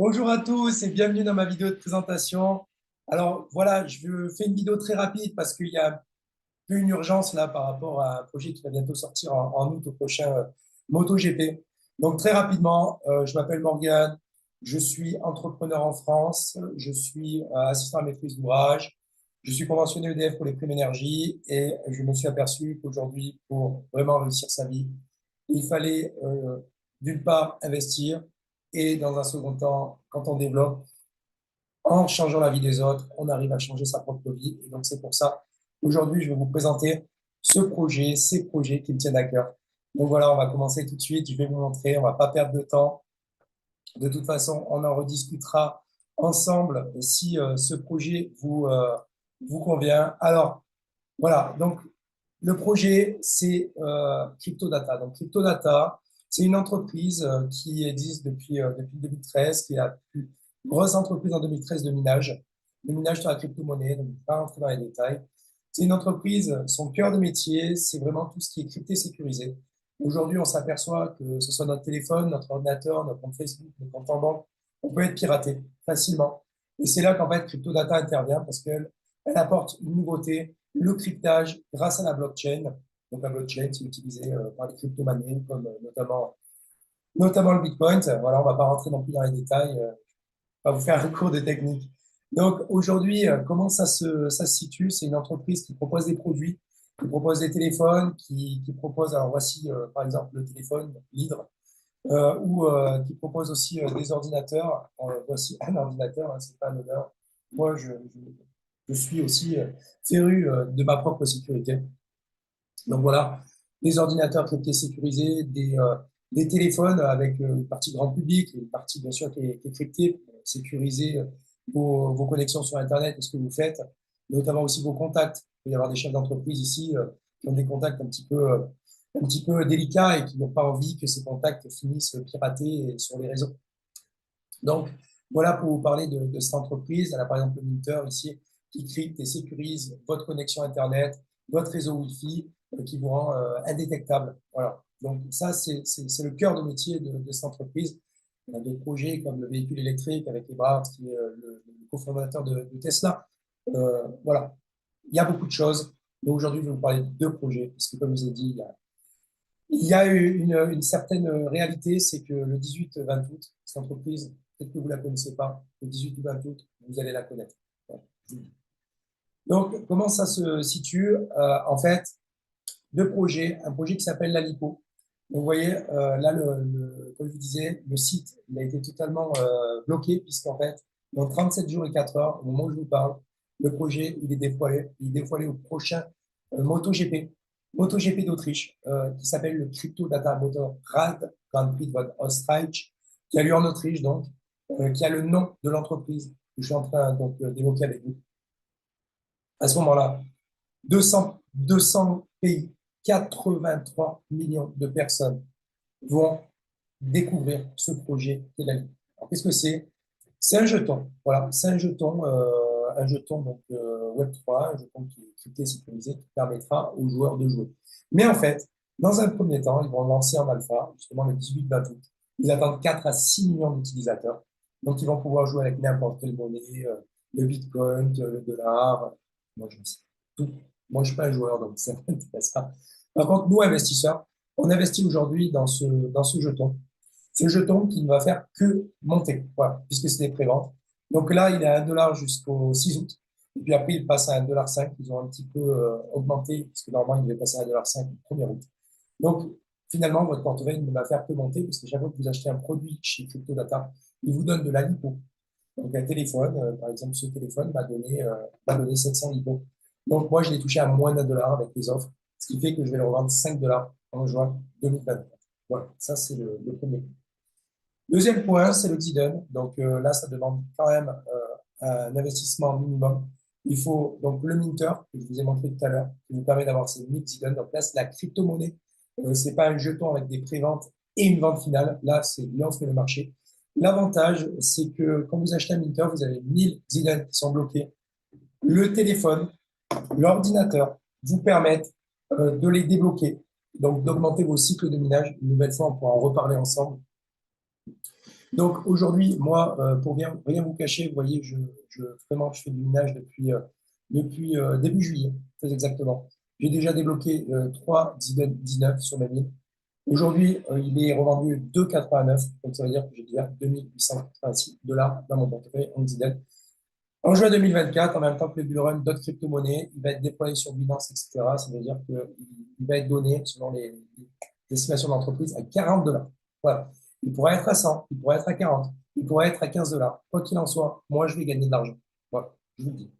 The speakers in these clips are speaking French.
Bonjour à tous et bienvenue dans ma vidéo de présentation. Alors voilà, je fais une vidéo très rapide parce qu'il y a un peu une urgence là par rapport à un projet qui va bientôt sortir en août au prochain MotoGP. Donc très rapidement, je m'appelle Morgan, je suis entrepreneur en France, je suis assistant à maîtrise d'ouvrage, je suis conventionné EDF pour les primes énergie et je me suis aperçu qu'aujourd'hui, pour vraiment réussir sa vie, il fallait d'une part investir et dans un second temps, quand on développe, en changeant la vie des autres, on arrive à changer sa propre vie. Et donc c'est pour ça, aujourd'hui, je vais vous présenter ce projet, ces projets qui me tiennent à cœur. Donc voilà, on va commencer tout de suite, je vais vous montrer, on va pas perdre de temps. De toute façon, on en rediscutera ensemble si ce projet vous convient. Alors, voilà, donc le projet, c'est CryptoData. Donc, CryptoData, c'est une entreprise qui existe depuis 2013, qui est la plus grosse entreprise en 2013 de minage sur la crypto-monnaie, donc je ne vais pas rentrer dans les détails. C'est une entreprise, son cœur de métier, c'est vraiment tout ce qui est crypté sécurisé. Aujourd'hui, on s'aperçoit que ce soit notre téléphone, notre ordinateur, notre compte Facebook, notre compte en banque, on peut être piraté facilement. Et c'est là qu'en fait CryptoData intervient parce qu'elle apporte une nouveauté, le cryptage grâce à la blockchain. Donc la blockchain, c'est utilisé par les crypto-monnaies, comme notamment le Bitcoin. Voilà, on ne va pas rentrer non plus dans les détails, on va vous faire un cours de technique. Donc aujourd'hui, comment ça se situe? C'est une entreprise qui propose des produits, qui propose des téléphones, qui propose, alors voici par exemple le téléphone Lidre, ou qui propose aussi des ordinateurs. Voici un ordinateur, hein, c'est pas anodin. Moi, je suis aussi féru de ma propre sécurité. Donc voilà, des ordinateurs cryptés sécurisés, des téléphones avec une partie grand public, une partie bien sûr qui est cryptée pour sécuriser vos connexions sur Internet et ce que vous faites, notamment aussi vos contacts. Il peut y avoir des chefs d'entreprise ici qui ont des contacts un petit peu délicats et qui n'ont pas envie que ces contacts finissent piratés sur les réseaux. Donc, voilà pour vous parler de cette entreprise. Elle a par exemple le Minter ici qui crypte et sécurise votre connexion Internet, votre réseau Wi-Fi qui vous rend indétectable. Voilà. Donc, ça, c'est le cœur de métier de cette entreprise. On a des projets comme le véhicule électrique avec Ebrard, qui est le cofondateur de Tesla. Voilà. Il y a beaucoup de choses. Mais aujourd'hui, je vais vous parler de deux projets, parce que comme je vous ai dit, il y a une certaine réalité, c'est que le 18-20 août, cette entreprise, peut-être que vous ne la connaissez pas, le 18 ou 20 août, vous allez la connaître. Donc, comment ça se situe? En fait, deux projets, un projet qui s'appelle l'Alipo. Donc, vous voyez, là, comme je vous disais, le site il a été totalement bloqué, puisqu'en fait, dans 37 jours et 4 heures, au moment où je vous parle, le projet il est dévoilé au prochain MotoGP. MotoGP d'Autriche, qui s'appelle le Crypto Data Motorrad Grand Prix von Österreich, qui a lieu en Autriche, donc, qui a le nom de l'entreprise que je suis en train donc d'évoquer avec vous. À ce moment-là, 200 pays, 83 millions de personnes vont découvrir ce projet qu'est la Ligue. Alors, qu'est-ce que c'est? C'est un jeton. Voilà, c'est un jeton donc, Web3, un jeton qui est crypté, sécurisé, qui permettra aux joueurs de jouer. Mais en fait, dans un premier temps, ils vont lancer en alpha, justement le 18-20 août. Ils attendent 4 à 6 millions d'utilisateurs. Donc, ils vont pouvoir jouer avec n'importe quelle monnaie, le Bitcoin, le dollar. Moi, je sais tout. Moi, je ne suis pas un joueur, donc ça ne m'intéresse pas. Par contre, nous, investisseurs, on investit aujourd'hui dans ce jeton. Ce jeton qui ne va faire que monter, voilà, puisque c'est des préventes. Donc là, il est à 1 $ jusqu'au 6 août. Et puis après, il passe à 1,5 $. Ils ont un petit peu augmenté, puisque normalement, il devait passer à 1,5 $ le 1er août. Donc, finalement, votre portefeuille ne va faire que monter, parce que chaque fois que vous achetez un produit chez CryptoData, il vous donne de la lipo. Donc, un téléphone, par exemple, ce téléphone va donner 700 lipo. Donc, moi, je l'ai touché à moins d'1 $ avec les offres, ce qui fait que je vais le revendre 5 $ en juin 2024. Voilà, ça, c'est le premier. Deuxième point, c'est le Xiden. Donc là, ça demande quand même un investissement minimum. Il faut donc le minter, que je vous ai montré tout à l'heure, qui vous permet d'avoir ces 1000 Xiden. Donc là, c'est la crypto-monnaie. Ce n'est pas un jeton avec des préventes et une vente finale. Là, c'est là sur le marché. L'avantage, c'est que quand vous achetez un minter, vous avez 1000 Xiden qui sont bloqués. Le téléphone, l'ordinateur vous permettent de les débloquer, donc d'augmenter vos cycles de minage. Une nouvelle fois, on pourra en reparler ensemble. Donc aujourd'hui, moi, pour rien vous cacher, vous voyez, vraiment, je fais du minage depuis début juillet, très exactement. J'ai déjà débloqué 3 19 sur ma mine. Aujourd'hui, il est revendu 2,89, donc ça veut dire que j'ai déjà 2 886 $ dans mon portefeuille en Zidane. En juin 2024, en même temps que le bull run d'autres crypto-monnaies, il va être déployé sur Binance, etc. Ça veut dire qu'il va être donné, selon les estimations d'entreprise, à 40 $. Voilà. Il pourrait être à 100, il pourrait être à 40, il pourrait être à 15 $. Quoi qu'il en soit, moi, je vais gagner de l'argent. Voilà, je vous le dis.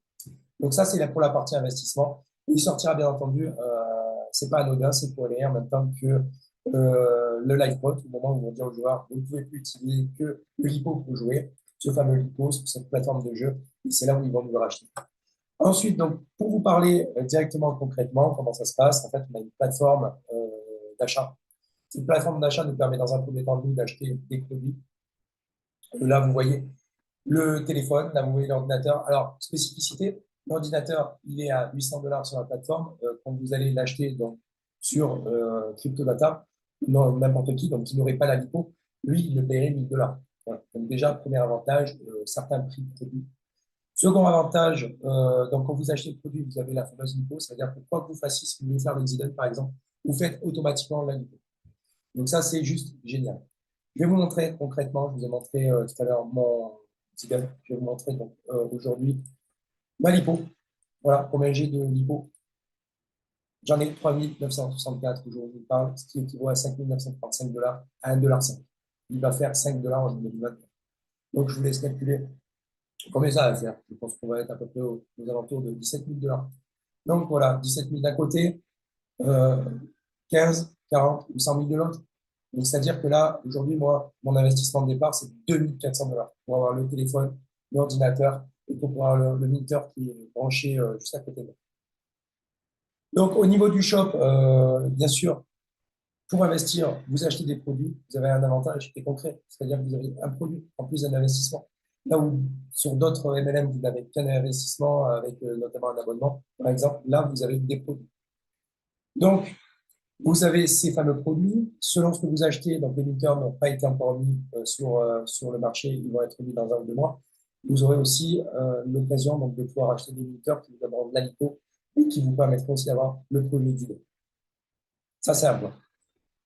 Donc ça, c'est là pour la partie investissement. Il sortira, bien entendu, c'est pas anodin, c'est pour aller en même temps que le Lifebot, au moment où on va dire aux joueurs, vous ne pouvez plus utiliser que le LiPo pour jouer, ce fameux LiPo, cette plateforme de jeu, et c'est là où ils vont nous le racheter. Ensuite, donc, pour vous parler directement concrètement, comment ça se passe, en fait, on a une plateforme d'achat. Cette plateforme d'achat nous permet dans un premier temps, nous, d'acheter des produits. Là, vous voyez le téléphone, là, vous voyez l'ordinateur. Alors, spécificité, l'ordinateur, il est à 800 $ sur la plateforme. Quand vous allez l'acheter donc, sur CryptoData, non, n'importe qui, donc qui n'aurait pas la LiPo, lui, il le paierait 1000 $. Voilà. Donc déjà, premier avantage, certains prix de produits. Second avantage, donc quand vous achetez le produit, vous avez la fameuse LiPo, c'est-à-dire que quoi que vous fassiez, si vous voulez faire l'Exident, par exemple, vous faites automatiquement la LiPo. Donc ça, c'est juste génial. Je vais vous montrer concrètement, je vous ai montré tout à l'heure mon Exident, je vais vous montrer donc aujourd'hui ma LiPo. Voilà, combien j'ai de LiPo. J'en ai 3964 au jour où je vous parle, ce qui équivaut à 5935 $ à 1,5 $. Il va faire 5 $ en 2024. Donc je vous laisse calculer combien ça va faire. Je pense qu'on va être à peu près aux alentours de 17 000 $. Donc voilà, 17 000 d'un côté, euh, 15, 40 ou 100 000 de l'autre. Donc c'est-à-dire que là, aujourd'hui, moi, mon investissement de départ, c'est 2400 $ pour avoir le téléphone, l'ordinateur et pour pouvoir le minter qui est branché juste à côté de moi. Donc au niveau du shop, bien sûr, pour investir, vous achetez des produits, vous avez un avantage qui est concret, c'est-à-dire que vous avez un produit en plus d'un investissement. Là où sur d'autres MLM, vous n'avez qu'un investissement avec notamment un abonnement, par exemple, là, vous avez des produits. Donc, vous avez ces fameux produits. Selon ce que vous achetez, donc les limiteurs n'ont pas été encore mis sur le marché, ils vont être mis dans 1 ou 2 mois. Vous aurez aussi l'occasion donc, de pouvoir acheter des limiteurs qui vous donneront de l'alico et qui vous permettront aussi d'avoir le produit d'idée. Ça, c'est un point.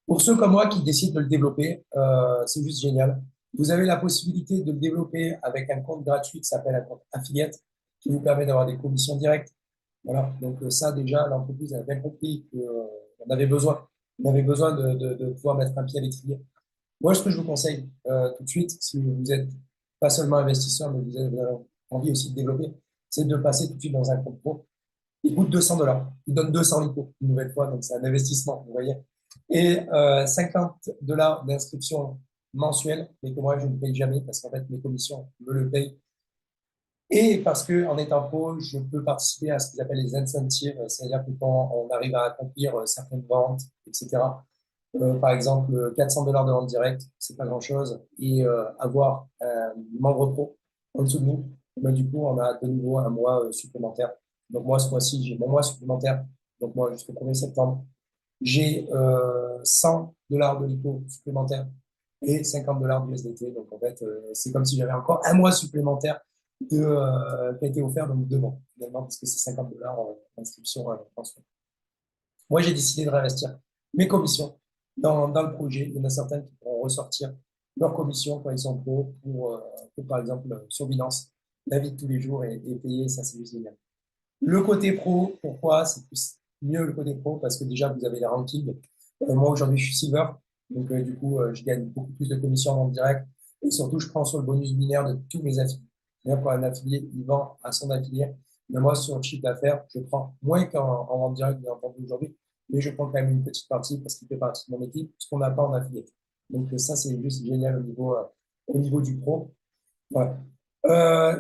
Pour ceux comme moi qui décident de le développer, c'est juste génial. Vous avez la possibilité de le développer avec un compte gratuit qui s'appelle un compte affiliate, qui vous permet d'avoir des commissions directes. Voilà. Donc ça, déjà, l'entreprise a bien compris qu'on avait besoin. On avait besoin de pouvoir mettre un pied à l'étrier. Moi, ce que je vous conseille tout de suite, si vous êtes pas seulement investisseur, mais vous avez envie aussi de développer, c'est de passer tout de suite dans un compte pro. Il coûte 200 $. Il donne 200 litres une nouvelle fois, donc c'est un investissement, vous voyez. Et 50 $ d'inscription mensuelle, mais que moi, je ne paye jamais parce qu'en fait, mes commissions me le payent. Et parce que en étant pro, je peux participer à ce qu'ils appellent les incentives, c'est-à-dire que quand on arrive à accomplir certaines ventes, etc. Par exemple, 400 $ de vente directe, c'est pas grand-chose, et avoir un membre pro en dessous de nous, ben, du coup, on a de nouveau un mois supplémentaire. Donc moi, ce mois-ci, j'ai mon mois supplémentaire. Donc moi, jusqu'au 1er septembre, j'ai 100 $ de lipo supplémentaire et 50 $ de SDT. Donc en fait, c'est comme si j'avais encore un mois supplémentaire qui a été offert, donc 2 mois finalement, parce que c'est 50 $ d'inscription mensuelle. Moi, j'ai décidé de réinvestir mes commissions dans le projet. Il y en a certains qui pourront ressortir leurs commissions quand ils sont pros pour par exemple, sur Binance, la vie de tous les jours est payée. Ça, c'est juste génial. Le côté pro, pourquoi c'est mieux le côté pro? Parce que déjà, vous avez les rankings. Moi, aujourd'hui, je suis silver. Donc, du coup, je gagne beaucoup plus de commissions en direct. Et surtout, je prends sur le bonus binaire de tous mes affiliés. D'ailleurs, quand un affilié, il vend à son affilié, mais moi, sur le chiffre d'affaires, je prends moins qu'en vente directe, bien entendu, aujourd'hui. Mais je prends quand même une petite partie parce qu'il fait partie de mon équipe, ce qu'on n'a pas en affilié. Donc, ça, c'est juste génial au niveau du pro. Voilà.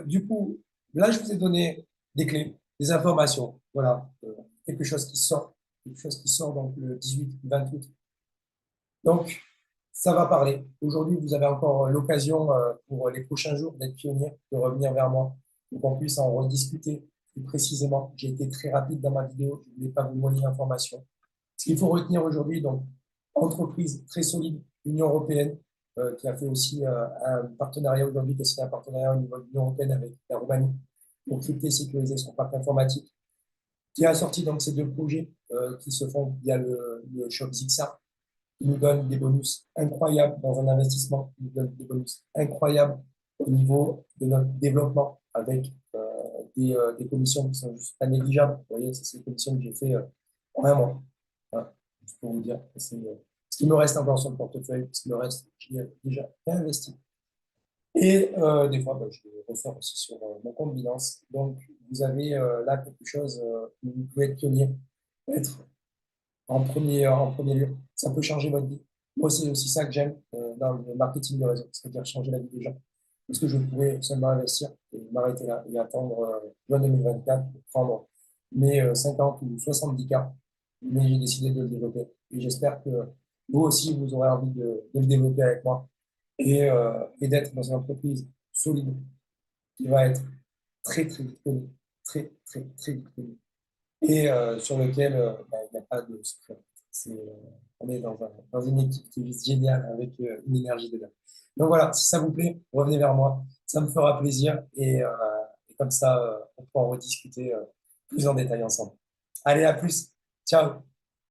Du coup, là, je vous ai donné des clés, des informations. Voilà, quelque chose qui sort donc le 18-20 août. Donc, ça va parler. Aujourd'hui, vous avez encore l'occasion pour les prochains jours d'être pionnier, de revenir vers moi pour qu'on puisse en rediscuter plus précisément. J'ai été très rapide dans ma vidéo, je ne voulais pas vous noyer l'information. Ce qu'il faut retenir aujourd'hui, donc, entreprise très solide, Union européenne, qui a fait aussi un partenariat aujourd'hui, qui a signé un partenariat au niveau de l'Union européenne avec la Roumanie pour crypter et sécuriser son parc informatique, qui a sorti donc ces deux projets qui se font via le shop Zixa, qui nous donne des bonus incroyables dans un investissement, qui nous donne des bonus incroyables au niveau de notre développement avec des commissions qui sont juste pas négligeables. Vous voyez, c'est ces commissions que j'ai fait en un mois. Voilà, juste pour vous dire, c'est ce qui me reste encore sur le portefeuille, ce qui me reste, j'ai déjà investi. Et des fois, bah, je le ressors aussi sur mon compte Binance. Donc, vous avez là quelque chose où vous pouvez être pionnier, être en premier lieu. Ça peut changer votre vie. Moi, c'est aussi ça que j'aime dans le marketing de réseau, c'est-à-dire changer la vie des gens. Parce que je pourrais seulement investir et m'arrêter là et attendre juin 2024 pour prendre mes 50 ou 70 cas. Mais j'ai décidé de le développer. Et j'espère que vous aussi, vous aurez envie de le développer avec moi et d'être dans une entreprise solide qui va être très, très vite connue, très, très, très vite connue et sur lequel bah, il n'y a pas de secret. On est dans une équipe qui est juste géniale avec une énergie de dingue. Donc voilà, si ça vous plaît, revenez vers moi, ça me fera plaisir et comme ça, on pourra en rediscuter plus en détail ensemble. Allez, à plus, ciao!